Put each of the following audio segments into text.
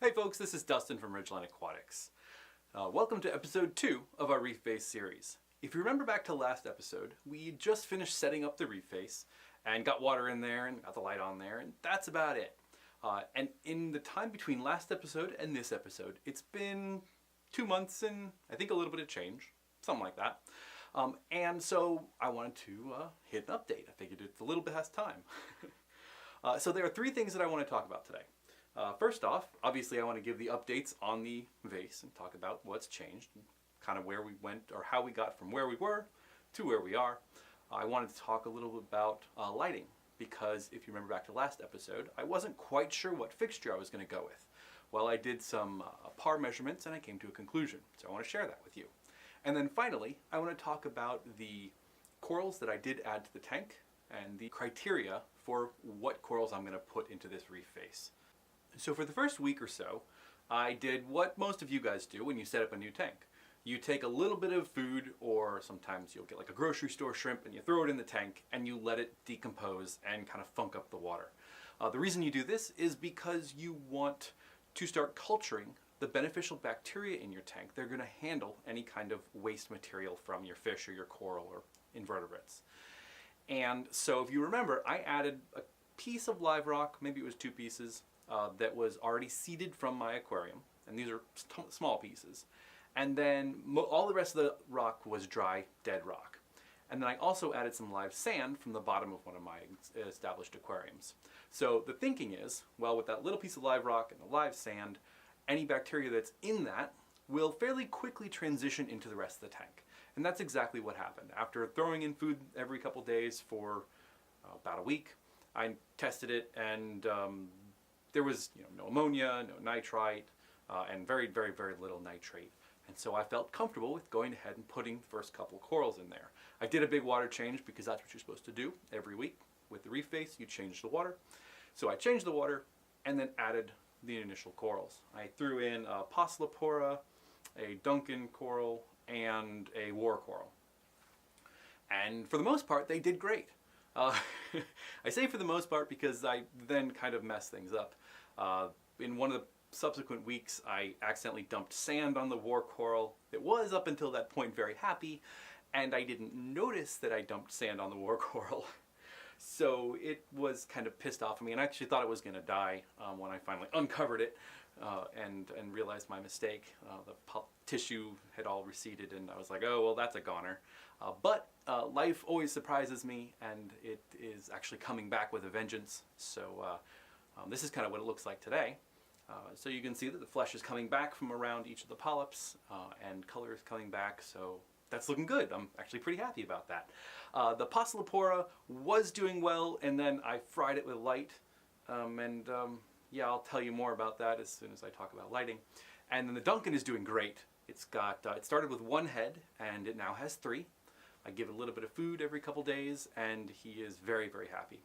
Hey folks, this is Dustin from Ridgeline Aquatics. Welcome to episode 2 of our Reef Vase series. If you remember back to last episode, we just finished setting up the Reef Vase and got water in there and got the light on there, and that's about it. And in the time between last episode and this episode, it's been 2 months and I think a little bit of change, something like that. And so I wanted to hit an update. I figured it's a little bit past time. So there are 3 things that I want to talk about today. First off, obviously I want to give the updates on the vase and talk about what's changed and kind of where we went or how we got from where we were to where we are. I wanted to talk a little bit about lighting, because if you remember back to last episode, I wasn't quite sure what fixture I was going to go with. Well, I did some par measurements and I came to a conclusion, so I want to share that with you. And then finally, I want to talk about the corals that I did add to the tank and the criteria for what corals I'm going to put into this reef vase. So for the first week or so, I did what most of you guys do when you set up a new tank. You take a little bit of food, or sometimes you'll get like a grocery store shrimp, and you throw it in the tank and you let it decompose and kind of funk up the water. The reason you do this is because you want to start culturing the beneficial bacteria in your tank. They're going to handle any kind of waste material from your fish or your coral or invertebrates. And so if you remember, I added a piece of live rock, maybe it was 2 pieces, that was already seeded from my aquarium, and these are small pieces. And then all the rest of the rock was dry, dead rock. And then I also added some live sand from the bottom of one of my established aquariums. So the thinking is, well, with that little piece of live rock and the live sand, any bacteria that's in that will fairly quickly transition into the rest of the tank. And that's exactly what happened. After throwing in food every couple days for about a week, I tested it, and there was no ammonia, no nitrite, and very, very, very little nitrate. And so I felt comfortable with going ahead and putting the first couple corals in there. I did a big water change because that's what you're supposed to do every week. With the reef vase, you change the water. So I changed the water and then added the initial corals. I threw in a Possilopora, a Duncan coral, and a war coral. And for the most part, they did great. I say for the most part because I then kind of messed things up. In one of the subsequent weeks, I accidentally dumped sand on the war coral. It was up until that point very happy, and I didn't notice that I dumped sand on the war coral. So it was kind of pissed off at me, and I actually thought it was going to die when I finally uncovered it and realized my mistake. The tissue had all receded, and I was like, oh, well, that's a goner. But life always surprises me, and it is actually coming back with a vengeance. So this is kind of what it looks like today. So you can see that the flesh is coming back from around each of the polyps, and color is coming back, so that's looking good. I'm actually pretty happy about that. The Possilopora was doing well, and then I fried it with light, yeah, I'll tell you more about that as soon as I talk about lighting. And then the Duncan is doing great. It's got, it started with 1 head, and it now has 3. I give it a little bit of food every couple days, and he is very, very happy.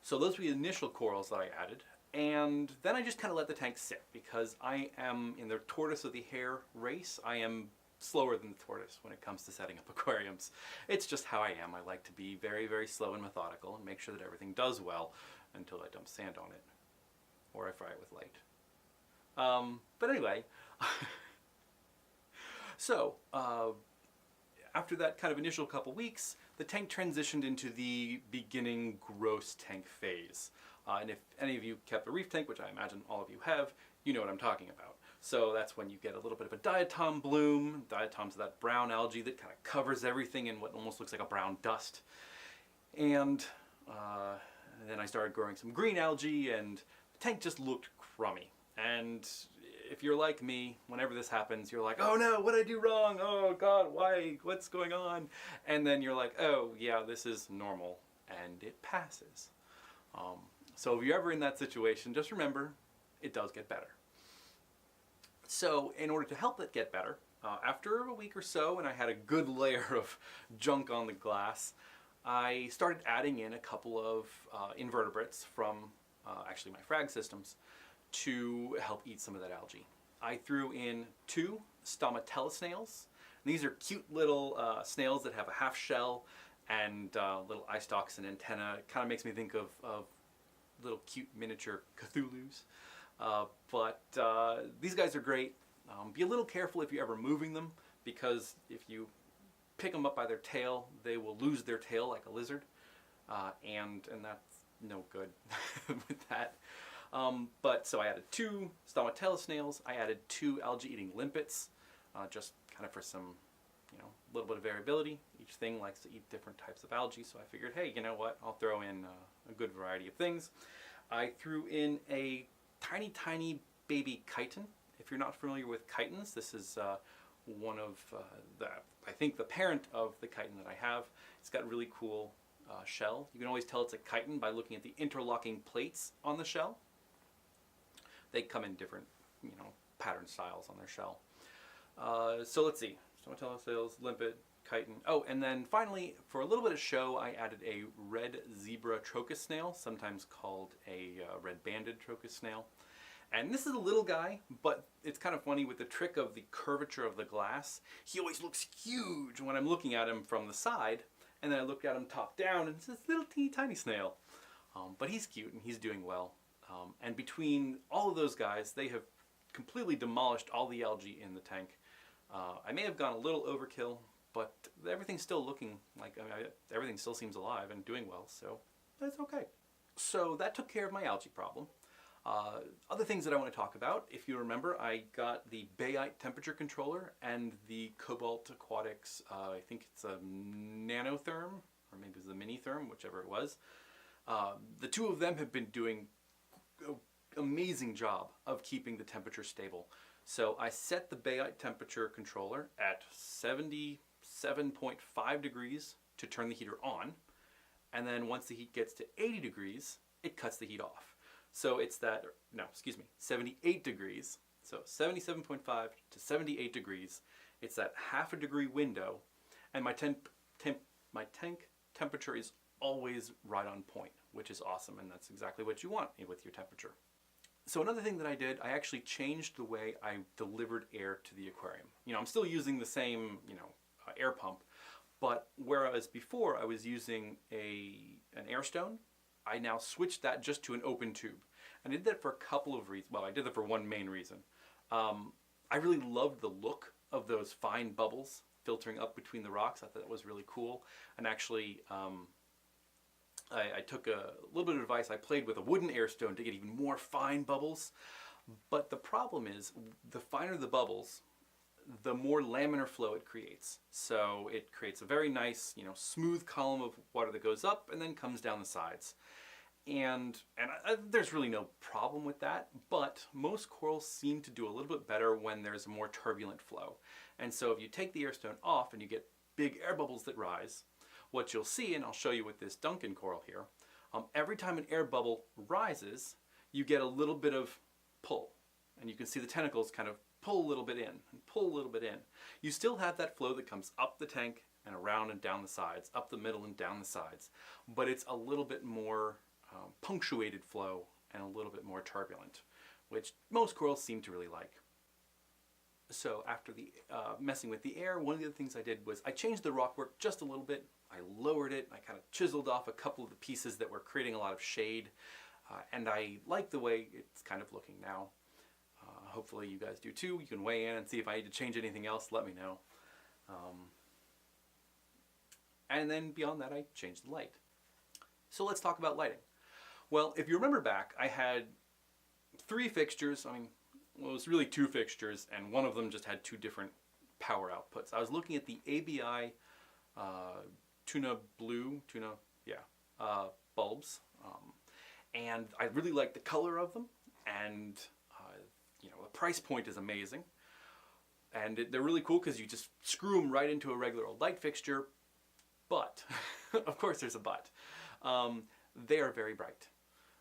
So those were the initial corals that I added. And then I just kind of let the tank sit, because I am in the tortoise or the hare race. I am slower than the tortoise when it comes to setting up aquariums. It's just how I am. I like to be very, very slow and methodical and make sure that everything does well until I dump sand on it, or I fry it with light. But anyway, so after that kind of initial couple weeks, the tank transitioned into the beginning gross tank phase. And if any of you kept a reef tank, which I imagine all of you have, you know what I'm talking about. So that's when you get a little bit of a diatom bloom. Diatom's that brown algae that kind of covers everything in what almost looks like a brown dust. And then I started growing some green algae, and the tank just looked crummy. And if you're like me, whenever this happens, you're like, oh no, what did I do wrong? Oh God, why? What's going on? And then you're like, oh yeah, this is normal, and it passes. So if you're ever in that situation, just remember, it does get better. So in order to help it get better, after a week or so, and I had a good layer of junk on the glass, I started adding in a couple of invertebrates from actually my frag systems to help eat some of that algae. I threw in 2 stomatella snails. These are cute little snails that have a half shell and little eye stalks and antenna. It kind of makes me think of little cute miniature Cthulhu's. But these guys are great. Be a little careful if you're ever moving them, because if you pick them up by their tail, they will lose their tail like a lizard, and that's no good with that. But so I added 2 stomatella snails. I added 2 algae-eating limpets, just kind of for some, a little bit of variability. Each thing likes to eat different types of algae, so I figured, hey, you know what? I'll throw in a good variety of things. I threw in a tiny, tiny baby chitin. If you're not familiar with chitins, this is one of I think the parent of the chitin that I have. It's got a really cool shell. You can always tell it's a chitin by looking at the interlocking plates on the shell. They come in different, pattern styles on their shell. So let's see. Stomatella snails, limpet, chitin. Oh, and then finally, for a little bit of show, I added a red zebra trochus snail, sometimes called a red-banded trochus snail. And this is a little guy, but it's kind of funny with the trick of the curvature of the glass. He always looks huge when I'm looking at him from the side, and then I look at him top down, and it's this little teeny tiny snail. But he's cute, and he's doing well. And between all of those guys, they have completely demolished all the algae in the tank. I may have gone a little overkill, but everything's still looking like, everything still seems alive and doing well, so that's okay. So that took care of my algae problem. Other things that I want to talk about, if you remember, I got the Bayite temperature controller and the Cobalt Aquatics, I think it's a nanotherm, or maybe it's a mini therm, whichever it was. The 2 of them have been doing an amazing job of keeping the temperature stable. So I set the Bayite temperature controller at 77.5 degrees to turn the heater on, and then once the heat gets to 80 degrees, it cuts the heat off. So it's 78 degrees. So 77.5 to 78 degrees. It's that half a degree window, and my tank temperature is always right on point, which is awesome, and that's exactly what you want with your temperature. So another thing that I did, I actually changed the way I delivered air to the aquarium. I'm still using the same, air pump, but whereas before I was using an air stone, I now switched that just to an open tube. And I did that for a couple of reasons. Well, I did that for one main reason. I really loved the look of those fine bubbles filtering up between the rocks. I thought that was really cool. And actually, I took a little bit of advice. I played with a wooden air stone to get even more fine bubbles. But the problem is, the finer the bubbles, the more laminar flow it creates. So it creates a very nice, smooth column of water that goes up and then comes down the sides. And there's really no problem with that, but most corals seem to do a little bit better when there's a more turbulent flow. And so if you take the air stone off and you get big air bubbles that rise, what you'll see, and I'll show you with this Duncan coral here, every time an air bubble rises, you get a little bit of pull. And you can see the tentacles kind of pull a little bit in and pull a little bit in. You still have that flow that comes up the tank and around and down the sides, up the middle and down the sides, but it's a little bit more punctuated flow and a little bit more turbulent, which most corals seem to really like. So after the messing with the air, one of the other things I did was I changed the rock work just a little bit. I lowered it, I kind of chiseled off a couple of the pieces that were creating a lot of shade, and I like the way it's kind of looking now. Hopefully you guys do too. You can weigh in and see if I need to change anything else, let me know. And then beyond that, I changed the light. So let's talk about lighting. Well, if you remember back, I had 3 fixtures. Well, it was really 2 fixtures, and one of them just had 2 different power outputs. I was looking at the ABI bulbs, and I really liked the color of them, and the price point is amazing, and they're really cool because you just screw them right into a regular old light fixture. But of course there's a but. They are very bright.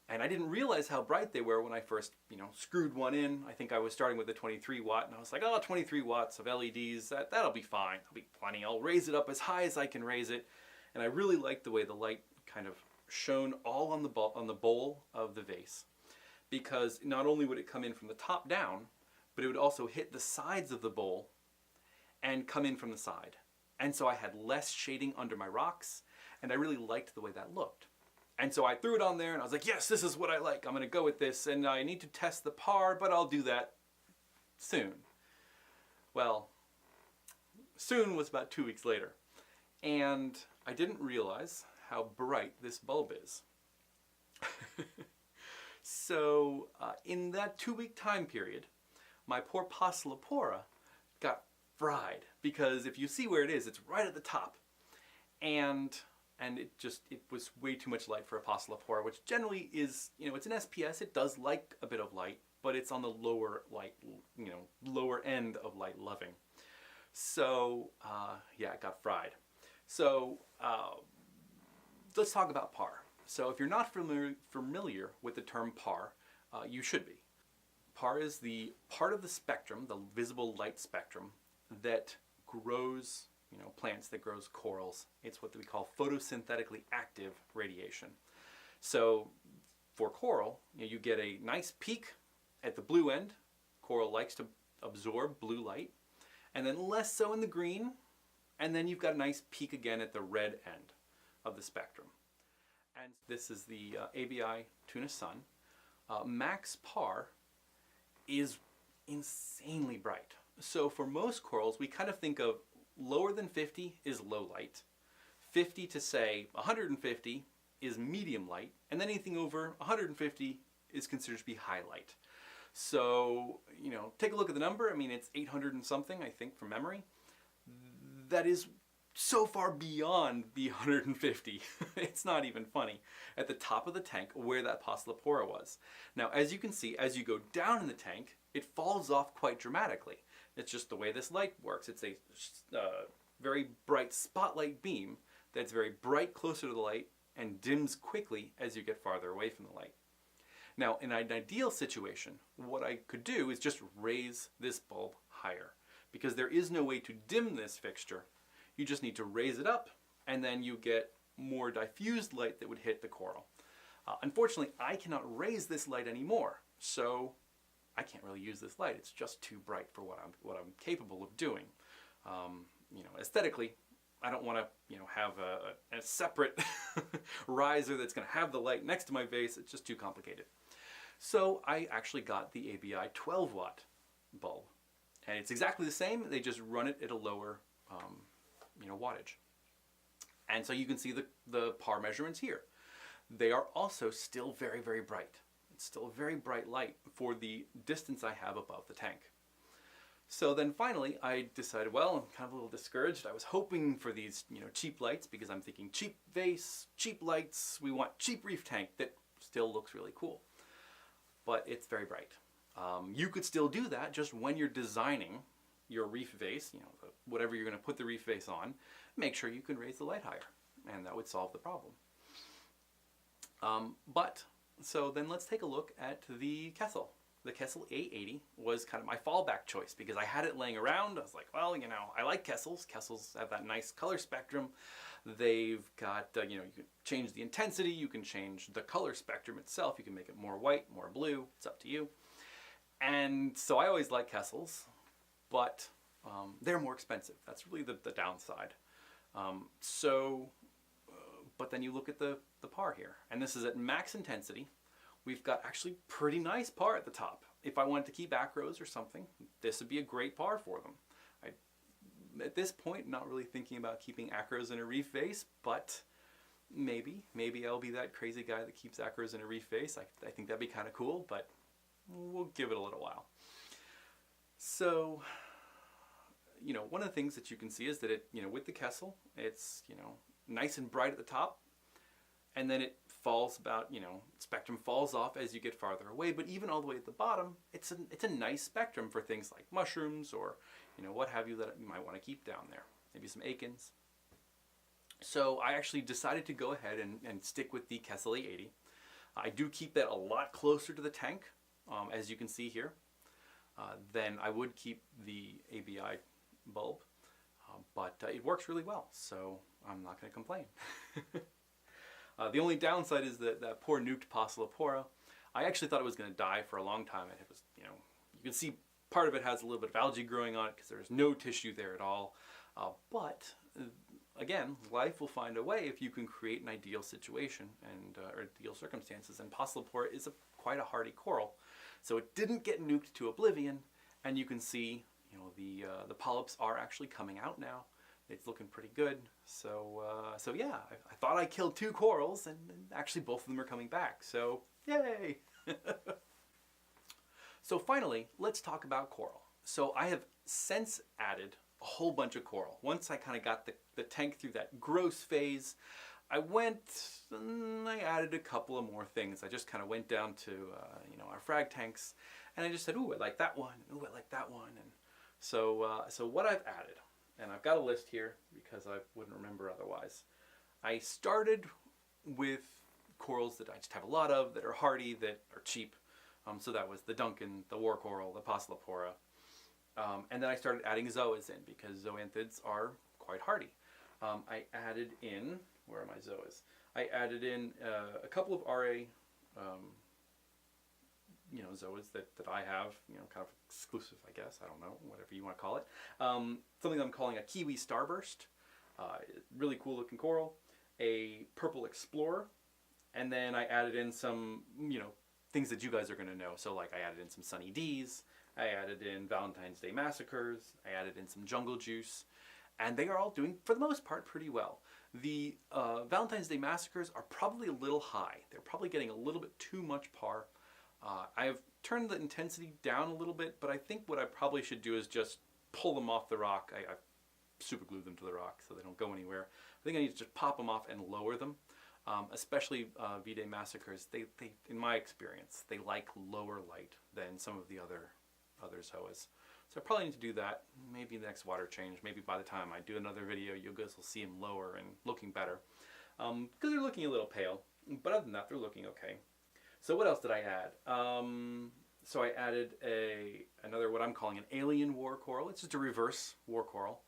And I didn't realize how bright they were when I first, screwed one in. I think I was starting with a 23 watt, and I was like, oh, 23 watts of LEDs, that'll be fine. That'll be plenty. I'll raise it up as high as I can raise it. And I really liked the way the light kind of shone all on the bowl of the vase, because not only would it come in from the top down, but it would also hit the sides of the bowl and come in from the side. And so I had less shading under my rocks, and I really liked the way that looked. And so I threw it on there and I was like, yes, this is what I like. I'm going to go with this, and I need to test the par, but I'll do that soon. Well, soon was about 2 weeks later, and I didn't realize how bright this bulb is. So in that 2-week time period, my poor Passalapora got fried, because if you see where it is, it's right at the top. And it was way too much light for a Passalapora, which generally is, it's an SPS, it does like a bit of light, but it's on the lower lower end of light loving. So yeah, it got fried. So let's talk about par. So if you're not familiar with the term par, you should be. Par is the part of the spectrum, the visible light spectrum, that grows plants, that grows corals. It's what we call photosynthetically active radiation. So for coral, you get a nice peak at the blue end. Coral likes to absorb blue light, and then less so in the green, and then you've got a nice peak again at the red end of the spectrum. And this is the ABI tuna sun. Max par is insanely bright. So for most corals, we kind of think of lower than 50 is low light, 50 to say 150 is medium light, and then anything over 150 is considered to be high light. So, take a look at the number. I mean, it's 800 and something, I think, from memory. That is so far beyond the 150. It's not even funny. At the top of the tank, where that Passalapora was. Now, as you can see, as you go down in the tank, it falls off quite dramatically. It's just the way this light works. It's a very bright spotlight beam that's very bright closer to the light and dims quickly as you get farther away from the light. Now, in an ideal situation, what I could do is just raise this bulb higher, because there is no way to dim this fixture. You just need to raise it up, and then you get more diffused light that would hit the coral. Unfortunately, I cannot raise this light anymore, so I can't really use this light. It's just too bright for what I'm capable of doing. Aesthetically, I don't want to have a separate riser that's going to have the light next to my vase. It's just too complicated. So I actually got the ABI 12 watt bulb, and it's exactly the same. They just run it at a lower wattage. And so you can see the par measurements here. They are also still very, very bright. It's still a very bright light for the distance I have above the tank. So then finally I decided, well, I'm kind of a little discouraged. I was hoping for these cheap lights, because I'm thinking cheap vase, cheap lights, we want cheap reef tank that still looks really cool. But it's very bright. You could still do that just when you're designing your reef vase, whatever you're going to put the reef vase on, make sure you can raise the light higher, and that would solve the problem. So then let's take a look at the Kessel. The Kessel A80 was kind of my fallback choice, because I had it laying around. I was like, well, I like Kessels. Kessels have that nice color spectrum. They've got, you can change the intensity, you can change the color spectrum itself. You can make it more white, more blue. It's up to you. And so I always like Kessels, but they're more expensive. That's really the downside. But then you look at the par here, and this is at max intensity. We've got actually pretty nice par at the top. If I wanted to keep acros or something, this would be a great par for them. At this point, not really thinking about keeping acros in a reef vase, but maybe I'll be that crazy guy that keeps acros in a reef vase. I think that'd be kind of cool, but we'll give it a little while. So, one of the things that you can see is that it, with the Kessel, it's, nice and bright at the top, and then it falls about, spectrum falls off as you get farther away, but even all the way at the bottom, it's a nice spectrum for things like mushrooms or, what have you that you might want to keep down there. Maybe some akins. So I actually decided to go ahead and stick with the Kessel A80. I do keep that a lot closer to the tank, as you can see here, than I would keep the ABI bulb, but it works really well, so I'm not going to complain. The only downside is that poor nuked Passalapora. I actually thought it was going to die for a long time. It was, you can see part of it has a little bit of algae growing on it because there's no tissue there at all. But again, life will find a way if you can create an ideal situation and or ideal circumstances. And Polypora is quite a hardy coral, so it didn't get nuked to oblivion. And you can see, you know, the polyps are actually coming out now. It's looking pretty good. So yeah, I thought I killed 2 corals, and actually both of them are coming back. So yay! So finally, let's talk about coral. So I have since added a whole bunch of coral. Once I kind of got the tank through that gross phase, I went and I added a couple of more things. I just kind of went down to you know, our frag tanks, and I just said, ooh, I like that one, ooh, I like that one. And so what I've added, and I've got a list here because I wouldn't remember otherwise. I started with corals that I just have a lot of, that are hardy, that are cheap. So that was the Duncan, the war coral, the Polypora. And then I started adding zoas in because zoanthids are quite hardy. I added in, where are my zoas? I added in a couple of RA you know, zoas that I have, you know, kind of exclusive, I guess, I don't know, whatever you want to call it. Something I'm calling a Kiwi Starburst, really cool looking coral, a Purple Explorer, and then I added in some, you know, things that you guys are going to know. So like I added in some Sunny D's, I added in Valentine's Day Massacres, I added in some Jungle Juice, and they are all doing, for the most part, pretty well. The Valentine's Day Massacres are probably a little high. They're probably getting a little bit too much par. I've turned the intensity down a little bit, but I think what I probably should do is just pull them off the rock. I super glued them to the rock so they don't go anywhere. I think I need to just pop them off and lower them. Especially V-Day Massacres, they, in my experience, they like lower light than some of the other zoas. So I probably need to do that, maybe the next water change, maybe by the time I do another video, you guys will see them lower and looking better. Because they're looking a little pale, but other than that, they're looking okay. So what else did I add? So I added another, what I'm calling an alien war coral. It's just a reverse war coral.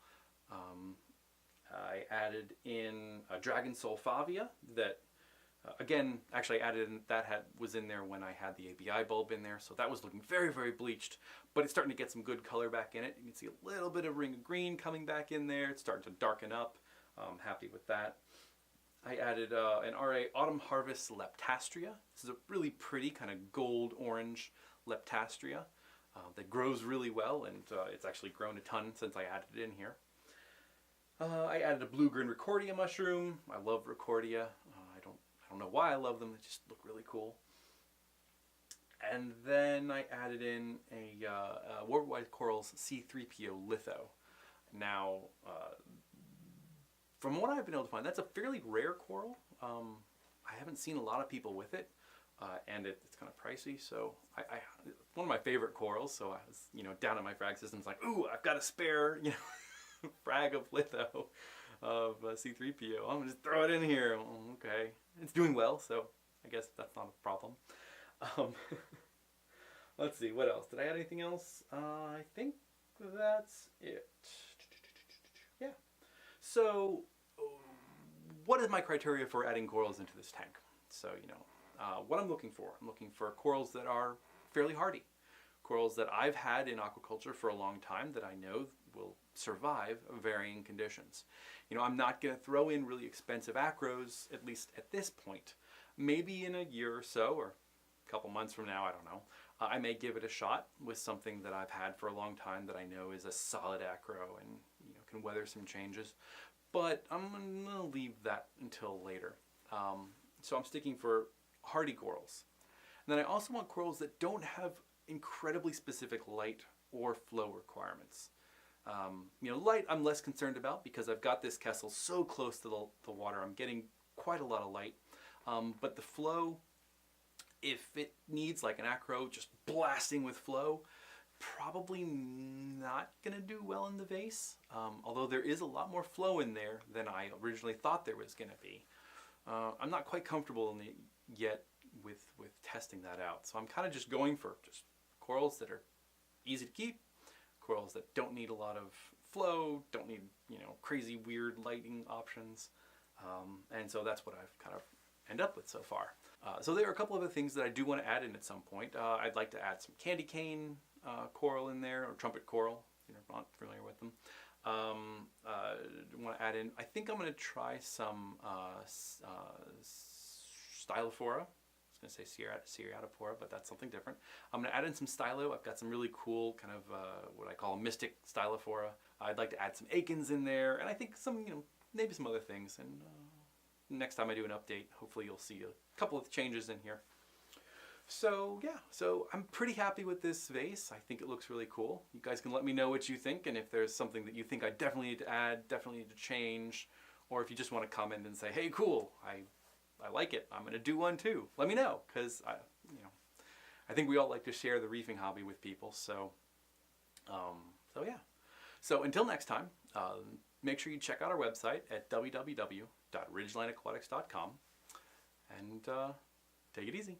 I added in a Dragon Soul Favia that, again, actually I added in, was in there when I had the ABI bulb in there, so that was looking very, very bleached, but it's starting to get some good color back in it. You can see a little bit of ring of green coming back in there. It's starting to darken up. I'm happy with that. I added an RA Autumn Harvest Leptastria. This is a really pretty kind of gold-orange Leptastria that grows really well, and it's actually grown a ton since I added it in here. I added a blue-green Recordia mushroom. I love Recordia. I don't know why I love them. They just look really cool. And then I added in a Worldwide Corals C3PO litho. Now, from what I've been able to find, that's a fairly rare coral. I haven't seen a lot of people with it, and it's kind of pricey. So one of my favorite corals. So I was, you know, down at my frag systems, like, ooh, I've got a spare, you know, frag of litho of C3PO. I'm gonna just throw it in here. Okay, it's doing well, so I guess that's not a problem. Let's see, what else? Did I add anything else? I think that's it. Yeah. So, what is my criteria for adding corals into this tank? So, you know, what I'm looking for corals that are fairly hardy. Corals that I've had in aquaculture for a long time that I know will survive varying conditions. You know, I'm not going to throw in really expensive acros, at least at this point. Maybe in a year or so, or a couple months from now, I don't know. I may give it a shot with something that I've had for a long time that I know is a solid acro and, you know, can weather some changes. But I'm going to leave that until later. So I'm sticking for hardy corals. And then I also want corals that don't have incredibly specific light or flow requirements. You know, light I'm less concerned about because I've got this Kessel so close to the water. I'm getting quite a lot of light. But the flow, if it needs like an acro just blasting with flow, probably not going to do well in the vase. Although there is a lot more flow in there than I originally thought there was going to be. I'm not quite comfortable yet with testing that out. So I'm kind of just going for just corals that are easy to keep, corals that don't need a lot of flow, don't need, you know, crazy weird lighting options. And so that's what I've kind of end up with so far. So there are a couple other things that I do want to add in at some point. I'd like to add some candy cane coral in there, or trumpet coral, if you're not familiar with them. Want to add in, I think I'm going to try some stylophora. I was going to say Ceratopora, but that's something different. I'm going to add in some stylo. I've got some really cool kind of what I call mystic stylophora. I'd like to add some akins in there, and I think some, maybe some other things. And next time I do an update, hopefully you'll see a couple of changes in here. So yeah, so I'm pretty happy with this vase. I think it looks really cool. You guys can let me know what you think, and if there's something that you think I definitely need to add, definitely need to change, or if you just want to comment and say, hey, cool, I like it, I'm gonna do one too. Let me know, because I think we all like to share the reefing hobby with people. So so yeah. So until next time, make sure you check out our website at www.ridgelineaquatics.com, and take it easy.